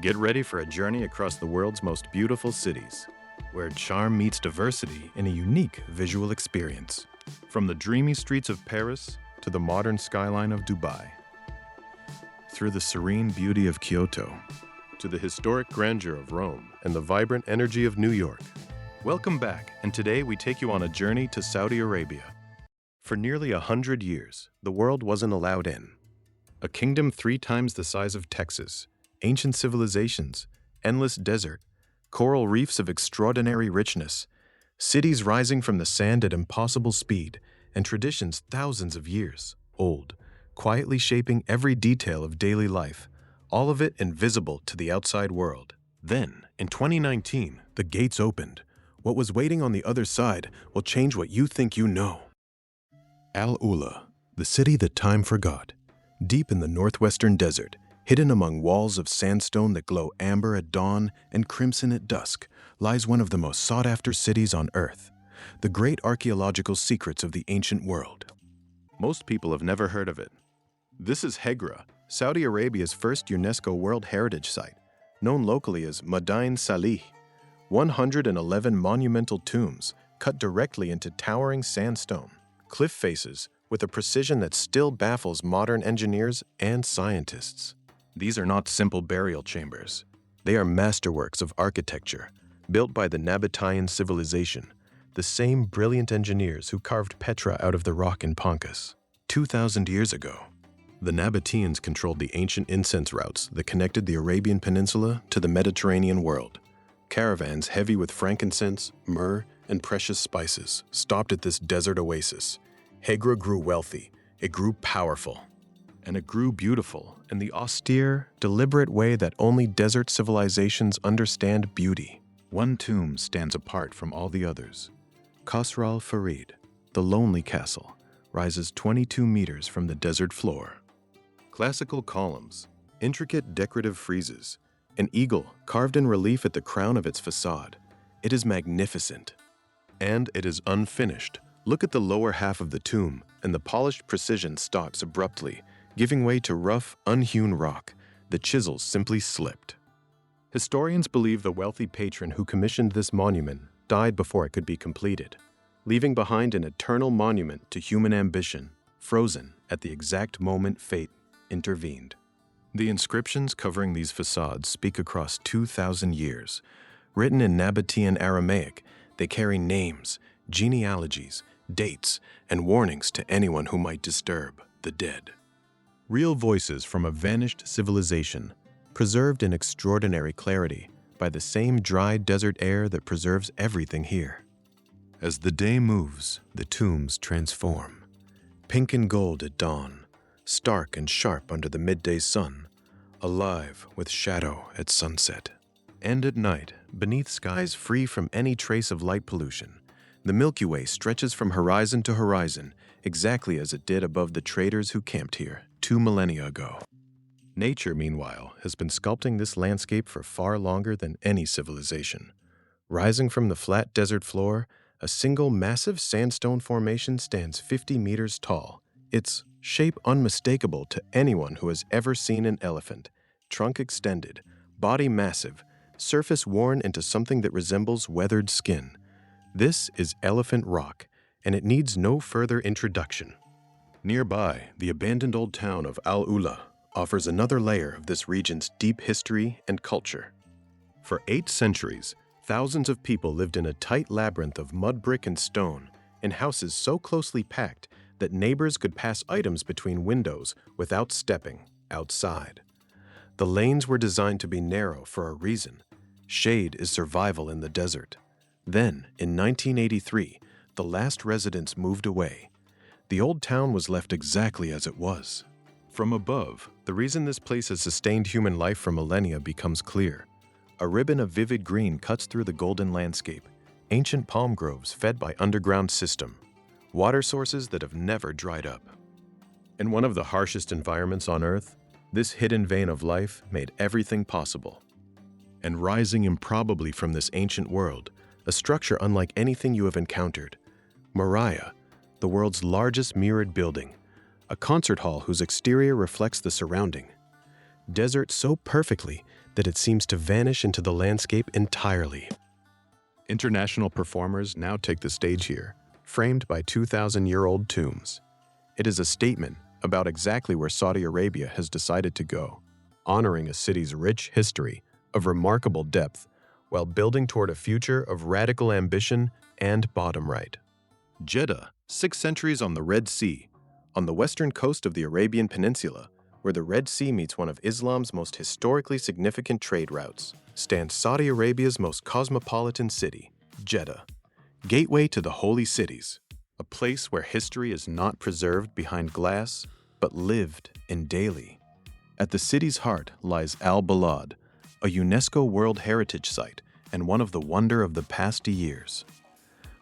Get ready for a journey across the world's most beautiful cities, where charm meets diversity in a unique visual experience. From the dreamy streets of Paris to the modern skyline of Dubai, through the serene beauty of Kyoto to the historic grandeur of Rome and the vibrant energy of New York. Welcome back, and today we take you on a journey to Saudi Arabia. For nearly 100 years, the world wasn't allowed in. A kingdom 3 times the size of Texas, ancient civilizations, endless desert, coral reefs of extraordinary richness, cities rising from the sand at impossible speed, and traditions thousands of years old, quietly shaping every detail of daily life, all of it invisible to the outside world. Then, in 2019, the gates opened. What was waiting on the other side will change what you think you know. AlUla, the city that time forgot. Deep in the northwestern desert, hidden among walls of sandstone that glow amber at dawn and crimson at dusk, lies one of the most sought-after cities on Earth, the great archaeological secrets of the ancient world. Most people have never heard of it. This is Hegra, Saudi Arabia's first UNESCO World Heritage Site, known locally as Mada'in Salih. 111 monumental tombs cut directly into towering sandstone, cliff faces with a precision that still baffles modern engineers and scientists. These are not simple burial chambers. They are masterworks of architecture, built by the Nabataean civilization, the same brilliant engineers who carved Petra out of the rock in Pontus. 2,000 years ago, the Nabataeans controlled the ancient incense routes that connected the Arabian Peninsula to the Mediterranean world. Caravans heavy with frankincense, myrrh, and precious spices stopped at this desert oasis. Hegra grew wealthy, it grew powerful, and it grew beautiful in the austere, deliberate way that only desert civilizations understand beauty. One tomb stands apart from all the others. Qasr al-Farid, the lonely castle, rises 22 meters from the desert floor. Classical columns, intricate decorative friezes, an eagle carved in relief at the crown of its facade. It is magnificent. And it is unfinished. Look at the lower half of the tomb, and the polished precision stops abruptly, giving way to rough, unhewn rock. The chisels simply slipped. Historians believe the wealthy patron who commissioned this monument died before it could be completed, leaving behind an eternal monument to human ambition, frozen at the exact moment fate intervened. The inscriptions covering these facades speak across 2,000 years. Written in Nabataean Aramaic, they carry names, genealogies, dates, and warnings to anyone who might disturb the dead. Real voices from a vanished civilization, preserved in extraordinary clarity by the same dry desert air that preserves everything here. As the day moves, the tombs transform. Pink and gold at dawn, stark and sharp under the midday sun, alive with shadow at sunset. And at night, beneath skies free from any trace of light pollution, the Milky Way stretches from horizon to horizon, exactly as it did above the traders who camped here 2 millennia ago. Nature, meanwhile, has been sculpting this landscape for far longer than any civilization. Rising from the flat desert floor, a single massive sandstone formation stands 50 meters tall, its shape unmistakable to anyone who has ever seen an elephant. Trunk extended, body massive, surface worn into something that resembles weathered skin. This is Elephant Rock, and it needs no further introduction. Nearby, the abandoned old town of AlUla offers another layer of this region's deep history and culture. For 8 centuries, thousands of people lived in a tight labyrinth of mud brick and stone, in houses so closely packed that neighbors could pass items between windows without stepping outside. The lanes were designed to be narrow for a reason. Shade is survival in the desert. Then, in 1983, the last residents moved away. The old town was left exactly as it was. From above, the reason this place has sustained human life for millennia becomes clear. A ribbon of vivid green cuts through the golden landscape, ancient palm groves fed by underground system, water sources that have never dried up. In one of the harshest environments on Earth, this hidden vein of life made everything possible. And rising improbably from this ancient world, a structure unlike anything you have encountered, Moriah, the world's largest mirrored building, a concert hall whose exterior reflects the surrounding. Desert so perfectly that it seems to vanish into the landscape entirely. International performers now take the stage here, framed by 2,000-year-old tombs. It is a statement about exactly where Saudi Arabia has decided to go, honoring a city's rich history of remarkable depth while building toward a future of radical ambition and bottom right. Jeddah, 6 centuries on the Red Sea, on the western coast of the Arabian Peninsula, where the Red Sea meets one of Islam's most historically significant trade routes, stands Saudi Arabia's most cosmopolitan city, Jeddah, gateway to the holy cities, a place where history is not preserved behind glass, but lived in daily. At the city's heart lies Al-Balad, a UNESCO World Heritage Site and one of the wonder of the past years.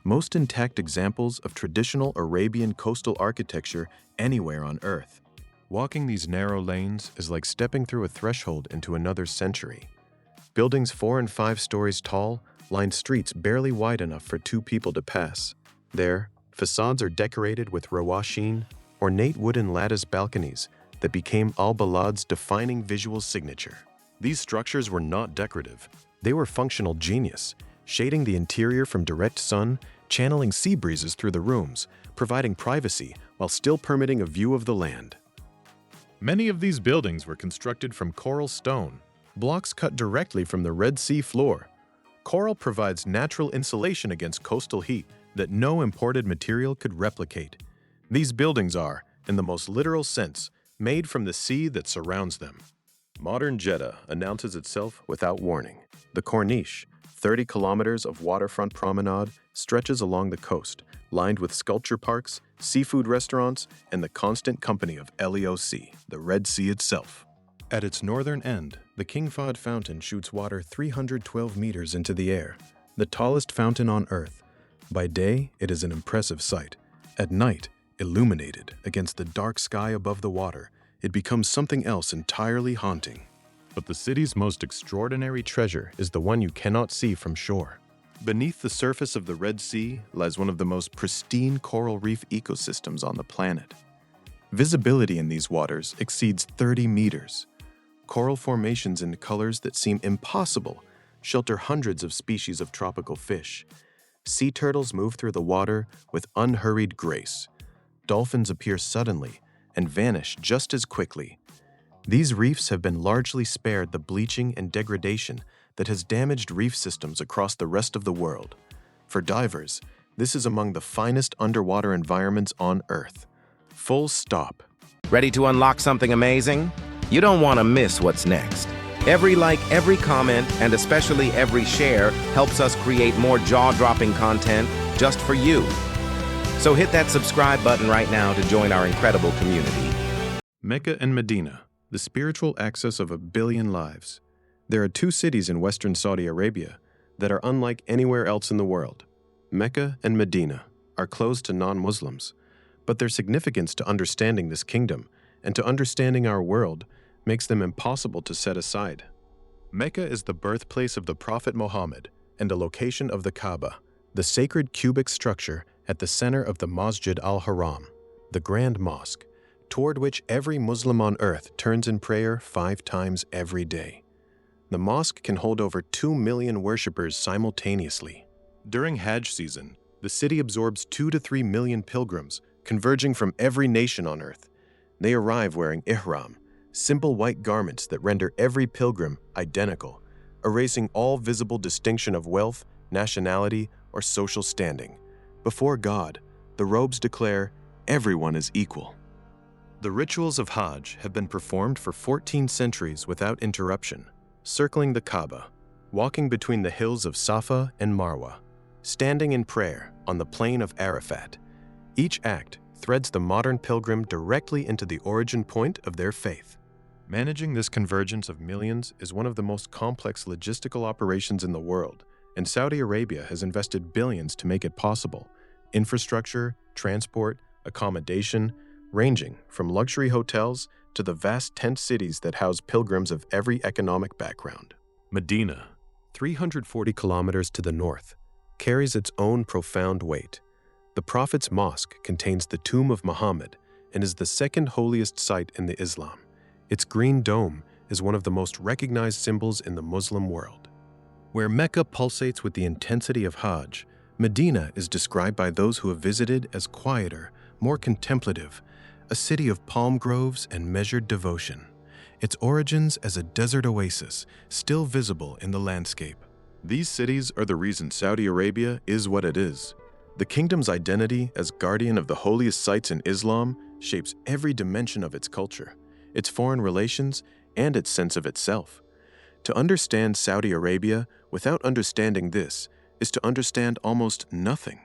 Most intact examples of traditional Arabian coastal architecture anywhere on Earth. Walking these narrow lanes is like stepping through a threshold into another century. Buildings 4 and 5 stories tall line streets barely wide enough for 2 people to pass. There, facades are decorated with rawashin, ornate wooden lattice balconies that became Al-Balad's defining visual signature. These structures were not decorative. They were functional genius, shading the interior from direct sun, channeling sea breezes through the rooms, providing privacy while still permitting a view of the land. Many of these buildings were constructed from coral stone, blocks cut directly from the Red Sea floor. Coral provides natural insulation against coastal heat that no imported material could replicate. These buildings are, in the most literal sense, made from the sea that surrounds them. Modern Jeddah announces itself without warning. The Corniche, 30 kilometers of waterfront promenade, stretches along the coast, lined with sculpture parks, seafood restaurants, and the constant company of LEOC, the Red Sea itself. At its northern end, the King Fahd Fountain shoots water 312 meters into the air, the tallest fountain on Earth. By day, it is an impressive sight. At night, illuminated against the dark sky above the water, it becomes something else entirely haunting. But the city's most extraordinary treasure is the one you cannot see from shore. Beneath the surface of the Red Sea lies one of the most pristine coral reef ecosystems on the planet. Visibility in these waters exceeds 30 meters. Coral formations in colors that seem impossible shelter hundreds of species of tropical fish. Sea turtles move through the water with unhurried grace. Dolphins appear suddenly and vanish just as quickly. These reefs have been largely spared the bleaching and degradation that has damaged reef systems across the rest of the world. For divers, this is among the finest underwater environments on Earth. Full stop. Ready to unlock something amazing? You don't want to miss what's next. Every like, every comment, and especially every share helps us create more jaw-dropping content just for you. So hit that subscribe button right now to join our incredible community. Mecca and Medina, the spiritual axis of a billion lives. There are 2 cities in western Saudi Arabia that are unlike anywhere else in the world. Mecca and Medina are closed to non-Muslims, but their significance to understanding this kingdom and to understanding our world makes them impossible to set aside. Mecca is the birthplace of the Prophet Muhammad and a location of the Kaaba, the sacred cubic structure at the center of the Masjid al-Haram, the Grand Mosque, toward which every Muslim on earth turns in prayer 5 times every day. The mosque can hold over 2 million worshippers simultaneously. During Hajj season, the city absorbs 2 to 3 million pilgrims converging from every nation on earth. They arrive wearing ihram, simple white garments that render every pilgrim identical, erasing all visible distinction of wealth, nationality, or social standing. Before God, the robes declare everyone is equal. The rituals of Hajj have been performed for 14 centuries without interruption, circling the Kaaba, walking between the hills of Safa and Marwa, standing in prayer on the plain of Arafat. Each act threads the modern pilgrim directly into the origin point of their faith. Managing this convergence of millions is one of the most complex logistical operations in the world, and Saudi Arabia has invested billions to make it possible. Infrastructure, transport, accommodation, ranging from luxury hotels to the vast tent cities that house pilgrims of every economic background. Medina, 340 kilometers to the north, carries its own profound weight. The Prophet's Mosque contains the tomb of Muhammad and is the second holiest site in the Islam. Its green dome is one of the most recognized symbols in the Muslim world. Where Mecca pulsates with the intensity of Hajj, Medina is described by those who have visited as quieter, more contemplative, a city of palm groves and measured devotion. Its origins as a desert oasis, still visible in the landscape. These cities are the reason Saudi Arabia is what it is. The kingdom's identity as guardian of the holiest sites in Islam shapes every dimension of its culture, its foreign relations, and its sense of itself. To understand Saudi Arabia without understanding this is to understand almost nothing.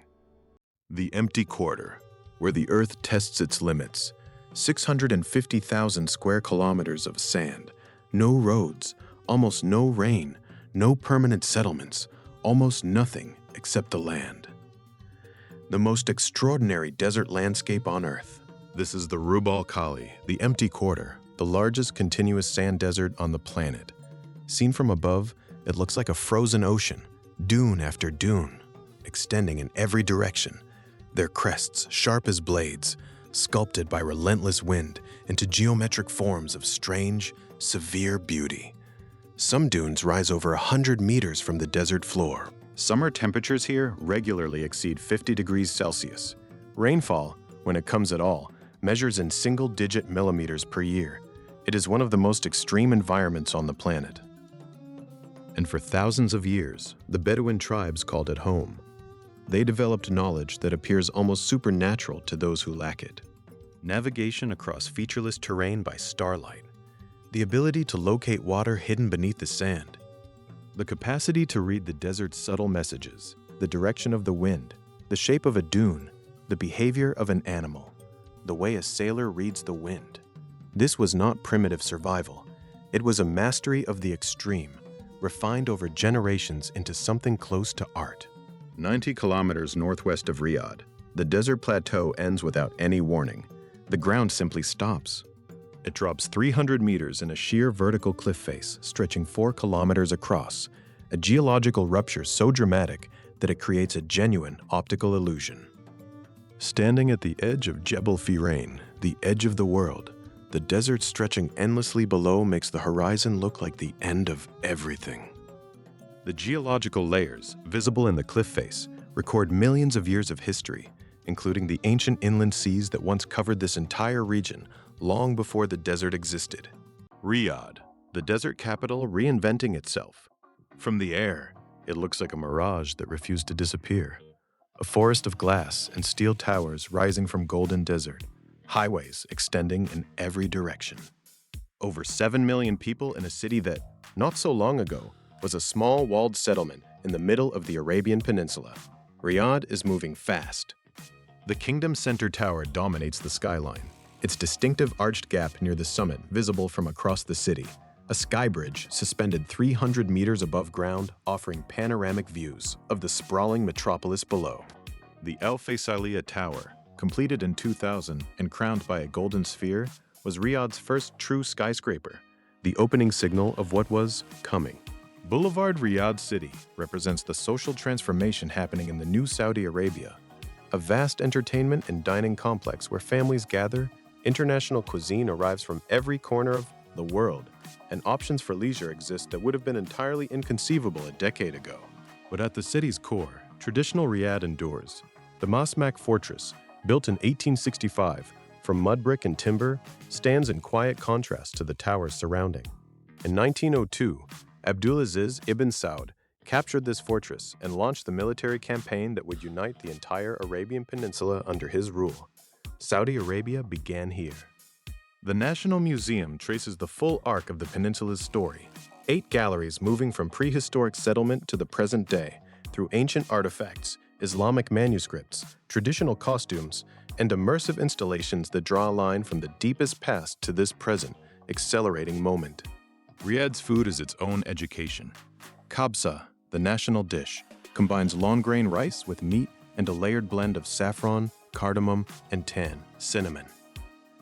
The empty quarter, where the earth tests its limits. 650,000 square kilometers of sand, no roads, almost no rain, no permanent settlements, almost nothing except the land. The most extraordinary desert landscape on earth. This is the Rub Khali, the empty quarter, the largest continuous sand desert on the planet. Seen from above, it looks like a frozen ocean, dune after dune, extending in every direction, their crests sharp as blades, sculpted by relentless wind into geometric forms of strange, severe beauty. Some dunes rise over 100 meters from the desert floor. Summer temperatures here regularly exceed 50 degrees Celsius. Rainfall, when it comes at all, measures in single-digit millimeters per year. It is one of the most extreme environments on the planet. And for thousands of years, the Bedouin tribes called it home. They developed knowledge that appears almost supernatural to those who lack it. Navigation across featureless terrain by starlight. The ability to locate water hidden beneath the sand. The capacity to read the desert's subtle messages, the direction of the wind, the shape of a dune, the behavior of an animal, the way a sailor reads the wind. This was not primitive survival. It was a mastery of the extreme, refined over generations into something close to art. 90 kilometers northwest of Riyadh, the desert plateau ends without any warning. The ground simply stops. It drops 300 meters in a sheer vertical cliff face, stretching 4 kilometers across, a geological rupture so dramatic that it creates a genuine optical illusion. Standing at the edge of Jebel Firain, the edge of the world, the desert stretching endlessly below makes the horizon look like the end of everything. The geological layers, visible in the cliff face, record millions of years of history, including the ancient inland seas that once covered this entire region long before the desert existed. Riyadh, the desert capital reinventing itself. From the air, it looks like a mirage that refused to disappear. A forest of glass and steel towers rising from golden desert, highways extending in every direction. Over 7 million people in a city that, not so long ago, was a small walled settlement in the middle of the Arabian Peninsula. Riyadh is moving fast. The kingdom's center tower dominates the skyline, its distinctive arched gap near the summit visible from across the city, a sky bridge suspended 300 meters above ground offering panoramic views of the sprawling metropolis below. The Al Faisaliya Tower, completed in 2000 and crowned by a golden sphere, was Riyadh's first true skyscraper, the opening signal of what was coming. Boulevard Riyadh City represents the social transformation happening in the new Saudi Arabia, a vast entertainment and dining complex where families gather, international cuisine arrives from every corner of the world, and options for leisure exist that would have been entirely inconceivable a decade ago. But at the city's core, traditional Riyadh endures. The Masmak Fortress, built in 1865 from mud brick and timber, stands in quiet contrast to the towers surrounding. In 1902, Abdulaziz ibn Saud captured this fortress and launched the military campaign that would unite the entire Arabian Peninsula under his rule. Saudi Arabia began here. The National Museum traces the full arc of the peninsula's story, 8 galleries moving from prehistoric settlement to the present day through ancient artifacts, Islamic manuscripts, traditional costumes, and immersive installations that draw a line from the deepest past to this present, accelerating moment. Riyadh's food is its own education. Kabsa, the national dish, combines long-grain rice with meat and a layered blend of saffron, cardamom, and tan, cinnamon.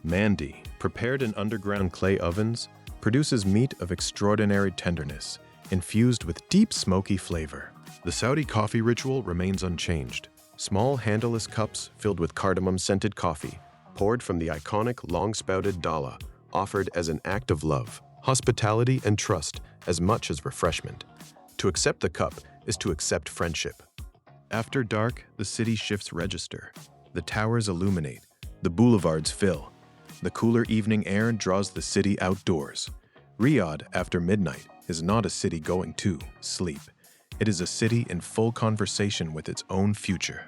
Mandi, prepared in underground clay ovens, produces meat of extraordinary tenderness, infused with deep smoky flavor. The Saudi coffee ritual remains unchanged. Small handleless cups filled with cardamom-scented coffee, poured from the iconic long-spouted dala, offered as an act of love, hospitality and trust as much as refreshment. To accept the cup is to accept friendship. After dark, the city shifts register. The towers illuminate, the boulevards fill. The cooler evening air draws the city outdoors. Riyadh, after midnight, is not a city going to sleep. It is a city in full conversation with its own future.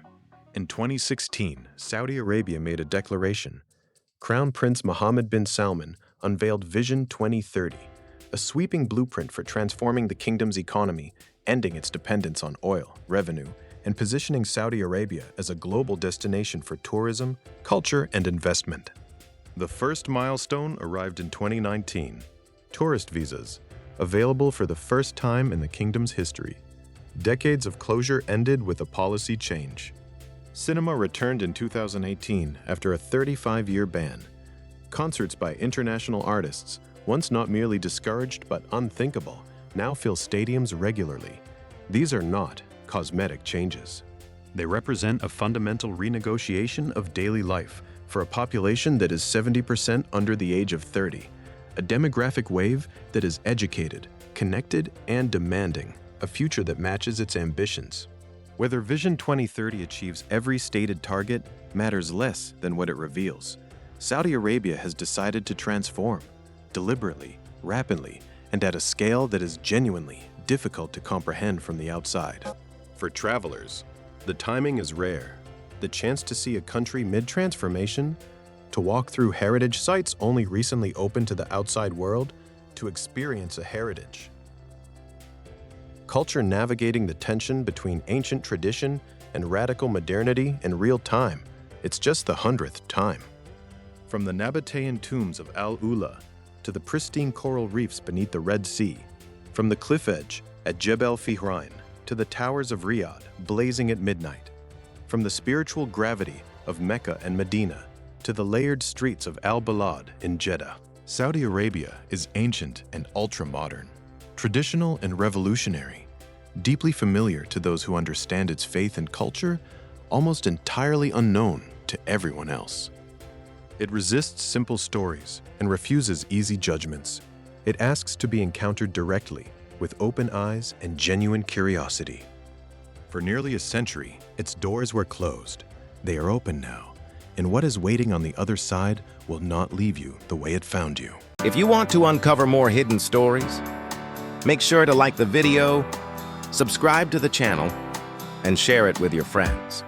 In 2016, Saudi Arabia made a declaration. Crown Prince Mohammed bin Salman unveiled Vision 2030, a sweeping blueprint for transforming the kingdom's economy, ending its dependence on oil, revenue, and positioning Saudi Arabia as a global destination for tourism, culture, and investment. The first milestone arrived in 2019. Tourist visas, available for the first time in the kingdom's history. Decades of closure ended with a policy change. Cinema returned in 2018 after a 35-year ban. Concerts by international artists, once not merely discouraged but unthinkable, now fill stadiums regularly. These are not cosmetic changes. They represent a fundamental renegotiation of daily life for a population that is 70% under the age of 30, a demographic wave that is educated, connected, and demanding a future that matches its ambitions. Whether Vision 2030 achieves every stated target matters less than what it reveals. Saudi Arabia has decided to transform, deliberately, rapidly, and at a scale that is genuinely difficult to comprehend from the outside. For travelers, the timing is rare. The chance to see a country mid-transformation, to walk through heritage sites only recently open to the outside world, to experience a heritage. Culture navigating the tension between ancient tradition and radical modernity in real time. It's just the 100th time. From the Nabataean tombs of AlUla to the pristine coral reefs beneath the Red Sea, from the cliff edge at Jebel Al-Balad to the towers of Riyadh blazing at midnight, from the spiritual gravity of Mecca and Medina to the layered streets of Al-Balad in Jeddah. Saudi Arabia is ancient and ultra-modern, traditional and revolutionary, deeply familiar to those who understand its faith and culture, almost entirely unknown to everyone else. It resists simple stories and refuses easy judgments. It asks to be encountered directly, with open eyes and genuine curiosity. For nearly a century, its doors were closed. They are open now, and what is waiting on the other side will not leave you the way it found you. If you want to uncover more hidden stories, make sure to like the video, subscribe to the channel, and share it with your friends.